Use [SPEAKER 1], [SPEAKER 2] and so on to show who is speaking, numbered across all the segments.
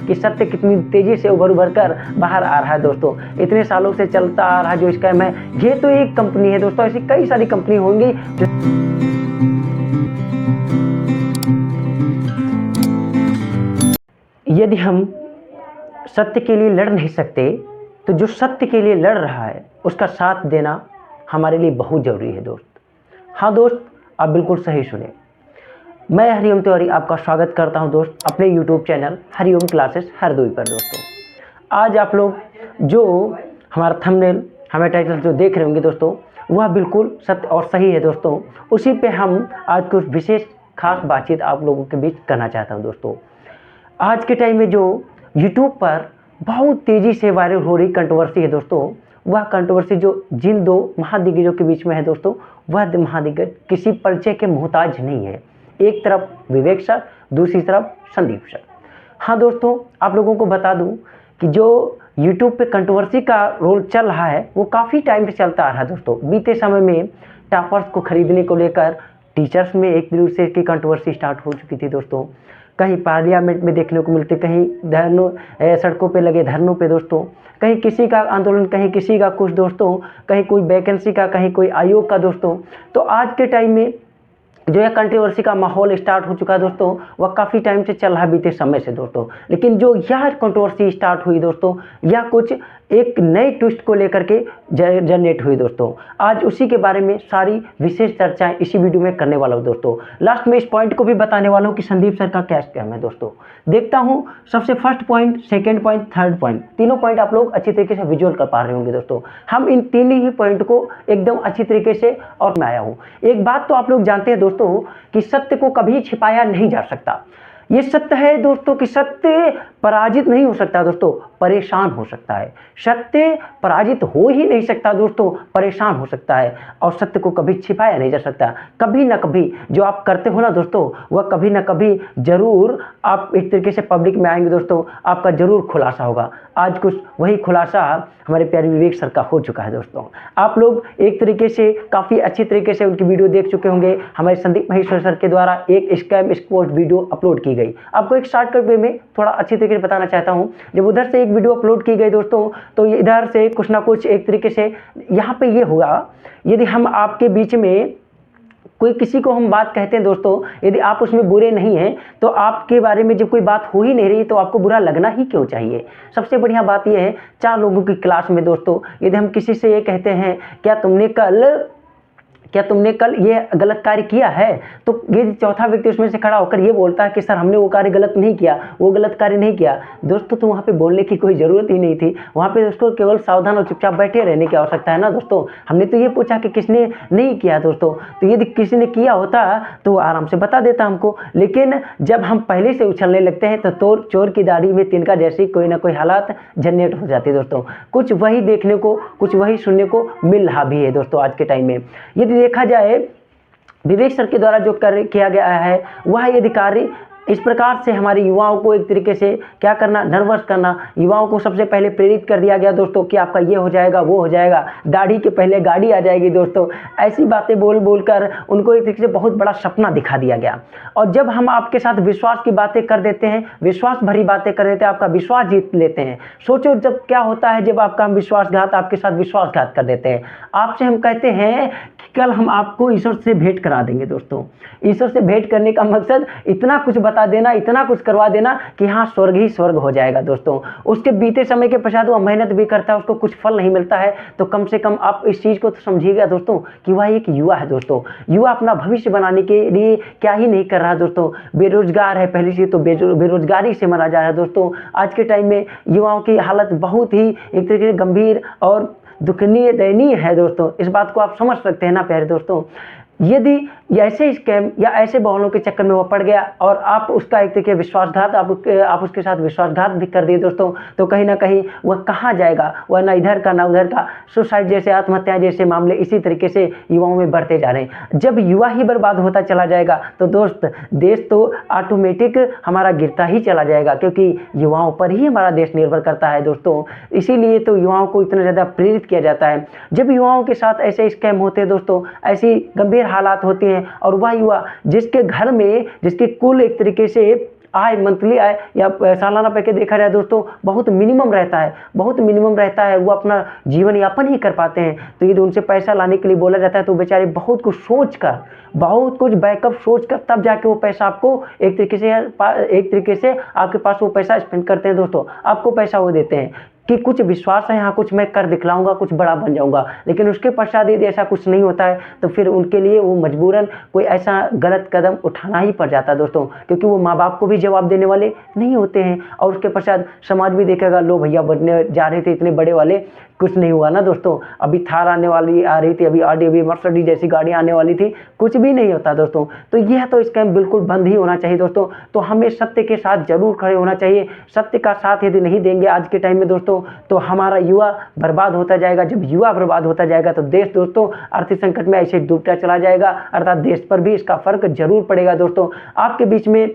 [SPEAKER 1] कि सत्य कितनी तेज़ी से उभर कर बाहर आ रहा है दोस्तों। इतने सालों से चलता आ रहा जो स्कैम है, ये तो एक कंपनी है दोस्तों, ऐसी कई सारी कंपनी होंगी यदि हम सत्य के लिए लड़ नहीं सकते तो जो सत्य के लिए लड़ रहा है उसका साथ देना हमारे लिए बहुत ज़रूरी है दोस्त। हाँ दोस्त, आप बिल्कुल सही सुने। मैं हरिओम तिवारी आपका स्वागत करता हूं दोस्त अपने YouTube channel Hariom classes Hardoi पर। दोस्तों आज आप लोग जो हमारा थंबनेल हमें टाइटल जो देख रहे होंगे दोस्तों, वह बिल्कुल सत्य और सही है दोस्तों। उसी पे हम आज कुछ विशेष खास बातचीत आप लोगों के बीच करना चाहता हूं दोस्तों। आज के टाइम में जो YouTube पर बहुत तेज़ी से वायरल हो रही कंट्रोवर्सी है दोस्तों, वह कंट्रोवर्सी जो जिन दो महादिग्गजों के बीच में है दोस्तों, वह महादिग्गज किसी परिचय के मोहताज नहीं है। एक तरफ विवेक सर, दूसरी तरफ संदीप सर। हाँ दोस्तों, आप लोगों को बता दूं कि जो YouTube पे कंट्रोवर्सी का रोल चल रहा है वो काफ़ी टाइम से चलता आ रहा है दोस्तों। बीते समय में टॉपर्स को खरीदने को लेकर टीचर्स में एक दूसरे की कंट्रोवर्सी स्टार्ट हो चुकी थी दोस्तों। कहीं पार्लियामेंट में देखने को मिलते, कहीं धरनों सड़कों पे लगे धरनों पे दोस्तों, कहीं किसी का आंदोलन, कहीं किसी का कुछ दोस्तों, कहीं कोई वैकेंसी का, कहीं कोई आयोग का दोस्तों। तो आज के टाइम में जो है कंट्रोवर्सी का माहौल स्टार्ट हो चुका है दोस्तों, वह काफ़ी टाइम से चल रहा है बीते समय से दोस्तों। लेकिन जो यह कंट्रोवर्सी स्टार्ट हुई दोस्तों, यह कुछ एक नए ट्विस्ट को लेकर के जनरेट हुई दोस्तों। आज उसी के बारे में सारी विशेष चर्चाएं इसी वीडियो में करने वाला हूं दोस्तों। लास्ट में इस पॉइंट को भी बताने वाला हूं कि संदीप सर का क्या स्कैम है दोस्तों। देखता हूं सबसे first point, second point, third point, तीनों पॉइंट आप लोग अच्छी तरीके से विजुअल कर पा रहे होंगे दोस्तों। हम इन तीन ही पॉइंट को एकदम अच्छी तरीके से और मैं आया हूँ। एक बात तो आप लोग जानते हैं दोस्तों कि सत्य को कभी छिपाया नहीं जा सकता। ये सत्य है दोस्तों कि सत्य पराजित नहीं हो सकता दोस्तों, परेशान हो सकता है। सत्य पराजित हो ही नहीं सकता दोस्तों, परेशान हो सकता है। और सत्य को कभी छिपाया नहीं जा सकता। कभी ना कभी जो आप करते हो ना दोस्तों, वह कभी ना कभी जरूर आप एक तरीके से पब्लिक में आएंगे दोस्तों, आपका जरूर खुलासा होगा। आज कुछ वही खुलासा हमारे प्यारे विवेक सर का हो चुका है दोस्तों। आप लोग एक तरीके से काफ़ी अच्छी तरीके से उनकी वीडियो देख चुके होंगे। हमारे संदीप महेश्वर सर के द्वारा एक स्कैम एक्सपोज वीडियो अपलोड की गई। आपको एक शॉर्टकट वे में थोड़ा अच्छी तरीके से बताना चाहता हूं। जब उधर से एक वीडियो अपलोड की गई दोस्तों, तो इधर से कुछ ना कुछ एक तरीके से यहाँ पे ये हुआ, यदि हम आपके बीच में कोई किसी को हम बात कहते हैं दोस्तों, यदि आप उसमें बुरे नहीं हैं तो आपके बारे में जब कोई बात हो ही नहीं रही तो आपको बुरा लगना ही क्यों चाहिए। सबसे बढ़िया बात यह है, चार लोगों की क्लास में दोस्तों यदि हम किसी से ये कहते हैं क्या तुमने कल ये गलत कार्य किया है, तो यदि चौथा व्यक्ति उसमें से खड़ा होकर ये बोलता है कि सर हमने वो कार्य गलत नहीं किया, वो गलत कार्य नहीं किया, दोस्तों तो वहाँ पे बोलने की कोई ज़रूरत ही नहीं थी। वहाँ पे उसको केवल सावधान और चुपचाप बैठे रहने की आवश्यकता है ना दोस्तों। हमने तो ये पूछा कि किसने नहीं किया दोस्तों, तो यदि किसी ने किया होता तो आराम से बता देता हमको। लेकिन जब हम पहले से उछलने लगते हैं तो चोर की दाढ़ी में तिनका जैसी कोई ना कोई हालात जनरेट हो जाती है दोस्तों। कुछ वही देखने को, कुछ वही सुनने को मिल रहा भी है दोस्तों आज के टाइम में। यदि देखा जाए विवेक सर के द्वारा जो किया गया है, वह यदि कार्य इस प्रकार से हमारे युवाओं को एक तरीके से क्या करना, नर्वस करना। युवाओं को सबसे पहले प्रेरित कर दिया गया दोस्तों कि आपका ये हो जाएगा, वो हो जाएगा, दाढ़ी के पहले गाड़ी आ जाएगी दोस्तों। ऐसी बातें बोल बोल कर उनको एक तरीके से बहुत बड़ा सपना दिखा दिया गया। और जब हम आपके साथ विश्वास की बातें कर देते हैं, विश्वास भरी बातें कर देते हैं, आपका विश्वास जीत लेते हैं। सोचो जब क्या होता है जब आपका हम विश्वासघात आपके साथ विश्वासघात कर देते हैं। आपसे हम कहते हैं कि कल हम आपको ईश्वर से भेंट करा देंगे दोस्तों। ईश्वर से भेंट करने का मकसद इतना कुछ बता देना, इतना कुछ करवा देना कि हाँ स्वर्ग ही स्वर्ग हो जाएगा दोस्तों। उसके बीते समय के पश्चात वो मेहनत भी करता है, उसको कुछ फल नहीं मिलता है, तो कम से कम आप इस चीज़ को तो समझिएगा दोस्तों कि वह एक युवा है दोस्तों। युवा अपना भविष्य बनाने के लिए क्या ही नहीं कर रहा दोस्तों। बेरोजगार है, पहली चीज़ तो बेरोजगारी से मरा जा रहा है दोस्तों। आज के टाइम में युवाओं की हालत बहुत ही एक तरीके से गंभीर और दुखनीय, दयनीय है दोस्तों। इस बात को आप समझ सकते हैं ना प्यारे दोस्तों। यदि ऐसे स्कैम या ऐसे बहानों के चक्कर में वो पड़ गया और आप उसका एक तरीके विश्वासघात आप उसके साथ विश्वासघात भी कर दिए दोस्तों, तो कहीं ना कहीं वह कहाँ जाएगा, वह ना इधर का ना उधर का। सुसाइड जैसे, आत्महत्या जैसे मामले इसी तरीके से युवाओं में बढ़ते जा रहे हैं। जब युवा ही बर्बाद होता चला जाएगा तो दोस्त देश तो ऑटोमेटिक हमारा गिरता ही चला जाएगा, क्योंकि युवाओं पर ही हमारा देश निर्भर करता है दोस्तों। इसीलिए तो युवाओं को इतना ज़्यादा प्रेरित किया जाता है। जब युवाओं के साथ ऐसे स्कैम होते हैं दोस्तों, ऐसी गंभीर हालात होती हैं, और वह युवा जिसके घर में, जिसके कुल एक तरीके से आय, मंथली आय या सालाना पैकेज देखा जाए दोस्तों बहुत मिनिमम रहता है, बहुत मिनिमम रहता है, वो अपना जीवन यापन ही कर पाते हैं। तो यदि उनसे पैसा लाने के लिए बोला जाता है तो बेचारे बहुत कुछ सोच कर, बहुत कुछ बैकअप सोच कर तब जाके वो पैसा आपको एक तरीके से आपके पास वो पैसा स्पेंड करते हैं दोस्तों, आपको पैसा वो देते हैं कि कुछ विश्वास है, हाँ कुछ मैं कर दिखलाऊंगा, कुछ बड़ा बन जाऊंगा। लेकिन उसके पश्चात यदि ऐसा कुछ नहीं होता है तो फिर उनके लिए वो मजबूरन कोई ऐसा गलत कदम उठाना ही पड़ जाता है दोस्तों, क्योंकि वो माँ बाप को भी जवाब देने वाले नहीं होते हैं और उसके पश्चात समाज भी देखेगा, लो भैया बनने जा रहे थे इतने बड़े वाले, कुछ नहीं हुआ ना दोस्तों, अभी थार आने वाली आ रही थी, अभी ऑडी, अभी मर्सिडीज जैसी गाड़ी आने वाली थी, कुछ भी नहीं होता दोस्तों। तो यह तो स्कैम बिल्कुल बंद ही होना चाहिए दोस्तों। तो हमें सत्य के साथ जरूर खड़े होना चाहिए। सत्य का साथ यदि नहीं देंगे आज के टाइम में दोस्तों तो हमारा युवा बर्बाद होता जाएगा। जब युवा बर्बाद होता जाएगा तो देश दोस्तों आर्थिक संकट में ऐसे डूबता चला जाएगा, अर्थात देश पर भी इसका फर्क जरूर पड़ेगा दोस्तों। आपके बीच में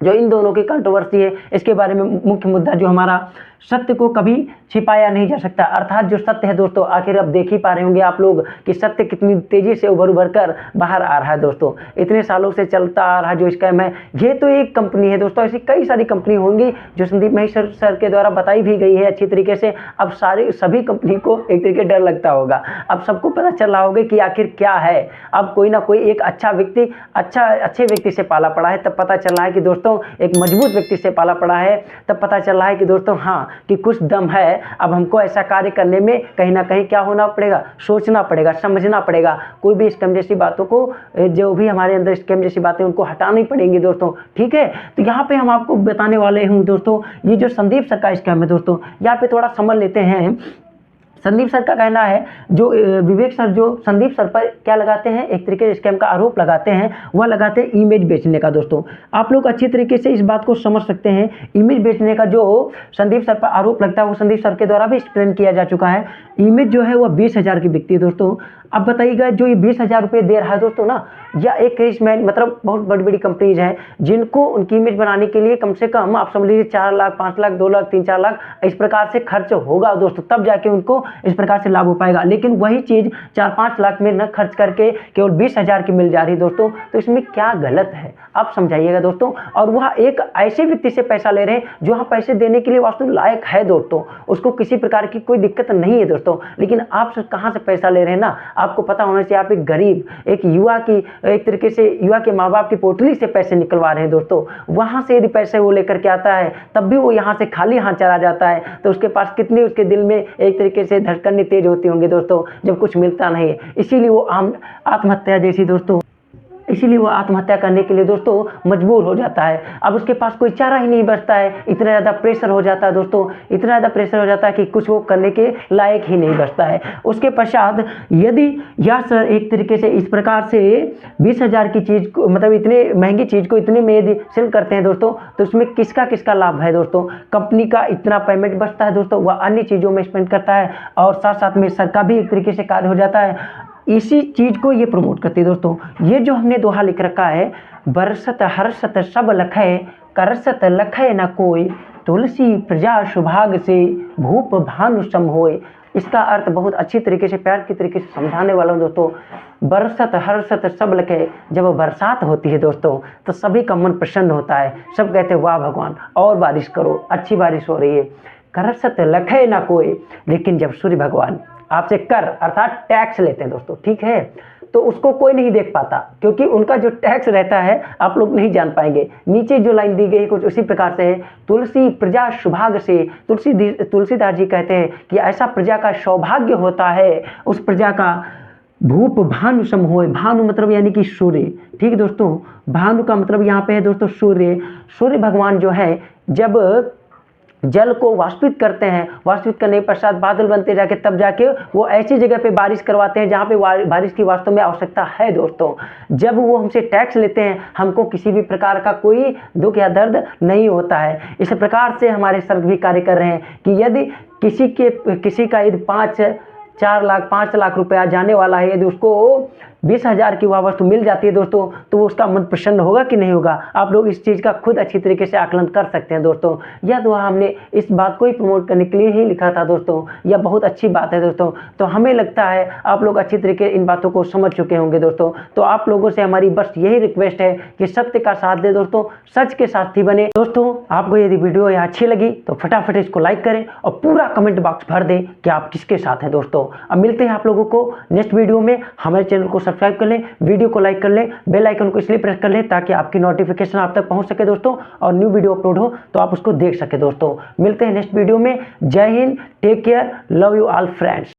[SPEAKER 1] जो इन दोनों की कंट्रोवर्सी है, इसके बारे में मुख्य मुद्दा जो हमारा, सत्य को कभी छिपाया नहीं जा सकता, अर्थात जो सत्य है दोस्तों, आखिर अब देख ही पा रहे होंगे आप लोग कि सत्य कितनी तेजी से उभर कर बाहर आ रहा है दोस्तों। इतने सालों से चलता आ रहा जो स्कैम है, ये तो एक कंपनी है दोस्तों, ऐसी कई सारी कंपनी होंगी जो संदीप महेश्वर सर के द्वारा बताई भी गई है अच्छी तरीके से। अब सभी कंपनी को एक तरीके डर लगता होगा, अब सबको पता चल रहा होगा कि आखिर क्या है। अब कोई ना कोई एक अच्छा व्यक्ति, अच्छे व्यक्ति से पाला पड़ा है, तब पता चल रहा है कि दोस्तों एक मजबूत व्यक्ति से पाला पड़ा है, तब पता चल रहा है कि दोस्तों हाँ कि कुछ दम है। अब हमको ऐसा कार्य करने में कहीं ना कहीं क्या होना पड़ेगा, सोचना पड़ेगा, समझना पड़ेगा। कोई भी स्कैम जैसी बातों को, जो भी हमारे अंदर स्कैम जैसी बातें उनको हटानी पड़ेंगी दोस्तों, ठीक है। तो यहाँ पे हम आपको बताने वाले हैं दोस्तों, ये जो संदीप सर का स्कैम है दोस्तों, यहाँ पे थोड़ा समझ लेते हैं। संदीप सर का कहना है, जो विवेक सर जो संदीप सर पर क्या लगाते हैं, एक तरीके से स्कैम का आरोप लगाते हैं, वह लगाते हैं इमेज बेचने का दोस्तों। आप लोग अच्छी तरीके से इस बात को समझ सकते हैं। इमेज बेचने का जो संदीप सर पर आरोप लगता है वो संदीप सर के द्वारा भी एक्सप्लेन किया जा चुका है। इमेज जो है वह 20,000 की बिकती है दोस्तों। अब बताइएगा, जो ये 20,000 रुपये दे रहा है दोस्तों ना, या एक करिश्मैन, मतलब बहुत बड़ी बड़ी कंपनीज हैं जिनको उनकी इमेज बनाने के लिए कम से कम आप समझ लीजिए 4 लाख, 5 लाख, 2 लाख, 3-4 लाख इस प्रकार से खर्च होगा दोस्तों, तब जाके उनको इस प्रकार से लाभ हो पाएगा। लेकिन वही चीज़ 4-5 लाख में न खर्च करके केवल 20,000 की मिल जा रही दोस्तों, तो इसमें क्या गलत है आप समझाइएगा दोस्तों। और वह एक ऐसे व्यक्ति से पैसा ले रहे हैं जो वहाँ पैसे देने के लिए वास्तव लायक है दोस्तों, उसको किसी प्रकार की कोई दिक्कत नहीं है दोस्तों। लेकिन आप कहाँ से पैसा ले रहे हैं ना, आपको पता होना चाहिए। आप एक गरीब, एक युवा की, एक तरीके से युवा के माँ बाप की पोटली से पैसे निकलवा रहे हैं दोस्तों। वहाँ से यदि पैसे वो लेकर के आता है तब भी वो यहाँ से खाली हाथ चला जाता है, तो उसके पास कितनी, उसके दिल में एक तरीके से धड़कनें तेज होती होंगी दोस्तों जब कुछ मिलता नहीं है। इसीलिए वो आत्महत्या जैसी दोस्तों, इसीलिए वो आत्महत्या करने के लिए दोस्तों मजबूर हो जाता है। अब उसके पास कोई चारा ही नहीं बचता है, इतना ज़्यादा प्रेशर हो जाता है दोस्तों, इतना ज़्यादा प्रेशर हो जाता है कि कुछ वो करने के लायक ही नहीं बचता है। उसके पश्चात यदि या सर एक तरीके से इस प्रकार से 20,000 की चीज़ को, मतलब इतने महंगी चीज़ को इतने में यदि सेल करते हैं दोस्तों, तो उसमें किसका किसका लाभ है दोस्तों। कंपनी का इतना पेमेंट बचता है दोस्तों, वह अन्य चीज़ों में स्पेंड करता है, और साथ साथ में सर का भी एक तरीके से कार्य हो जाता है। इसी चीज को ये प्रमोट करती है दोस्तों। ये जो हमने दोहा लिख रखा है, बरसत हर्षत सब लखै, करसत लखै न कोई, तुलसी प्रजा सुभाग से, भूप भानु सम होय। इसका अर्थ बहुत अच्छी तरीके से, प्यार की तरीके से समझाने वाला हूँ दोस्तों। बरसत हर्षत सब लखै, जब बरसात होती है दोस्तों तो सभी का मन प्रसन्न होता है, सब कहते हैं वाह भगवान और बारिश करो, अच्छी बारिश हो रही है। करसत लखै ना कोई, लेकिन जब सूर्य भगवान आपसे कर अर्थात टैक्स लेते हैं दोस्तों, ठीक है, तो उसको कोई नहीं देख पाता, क्योंकि उनका जो टैक्स रहता है आप लोग नहीं जान पाएंगे। नीचे जो लाइन दी गई कुछ उसी प्रकार से है, तुलसी प्रजा सुभाग से। तुलसीदास जी कहते हैं कि ऐसा प्रजा का सौभाग्य होता है, उस प्रजा का भूप भानु सम होय। भानु मतलब यानी कि सूर्य, ठीक दोस्तों। भानु का मतलब यहाँ पे है दोस्तों सूर्य। सूर्य भगवान जो है जब जल को वाष्पित करते हैं, वाष्पित करने के पश्चात बादल बनते जाके तब जाके वो ऐसी जगह पे बारिश करवाते हैं जहाँ पे बारिश की वास्तव में आवश्यकता है दोस्तों। जब वो हमसे टैक्स लेते हैं हमको किसी भी प्रकार का कोई दुख या दर्द नहीं होता है। इस प्रकार से हमारे सर भी कार्य कर रहे हैं कि यदि किसी का यदि 4 लाख 5 लाख रुपया जाने वाला है, यदि उसको 20,000 की वह वस्तु मिल जाती है दोस्तों, तो उसका मन प्रसन्न होगा कि नहीं होगा? आप लोग इस चीज़ का खुद अच्छी तरीके से आकलन कर सकते हैं दोस्तों। यह दुआ हमने इस बात को ही प्रमोट करने के लिए ही लिखा था दोस्तों। यह बहुत अच्छी बात है दोस्तों। तो हमें लगता है आप लोग अच्छी तरीके इन बातों को समझ चुके होंगे दोस्तों। तो आप लोगों से हमारी बस यही रिक्वेस्ट है कि सत्य का साथ दे दोस्तों, सच के साथी बने दोस्तों। आपको यदि वीडियो यह अच्छी लगी तो फटाफट इसको लाइक करें और पूरा कमेंट बॉक्स भर दें कि आप किसके साथ हैं दोस्तों। अब मिलते हैं आप लोगों को नेक्स्ट वीडियो में। हमारे चैनल को सब्सक्राइब कर लें, वीडियो को लाइक कर लें, बेल आइकन को इसलिए प्रेस कर लें ताकि आपकी नोटिफिकेशन आप तक पहुंच सके दोस्तों, और न्यू वीडियो अपलोड हो तो आप उसको देख सके दोस्तों। मिलते हैं नेक्स्ट वीडियो में। Jai Hind, take care, love you all friends.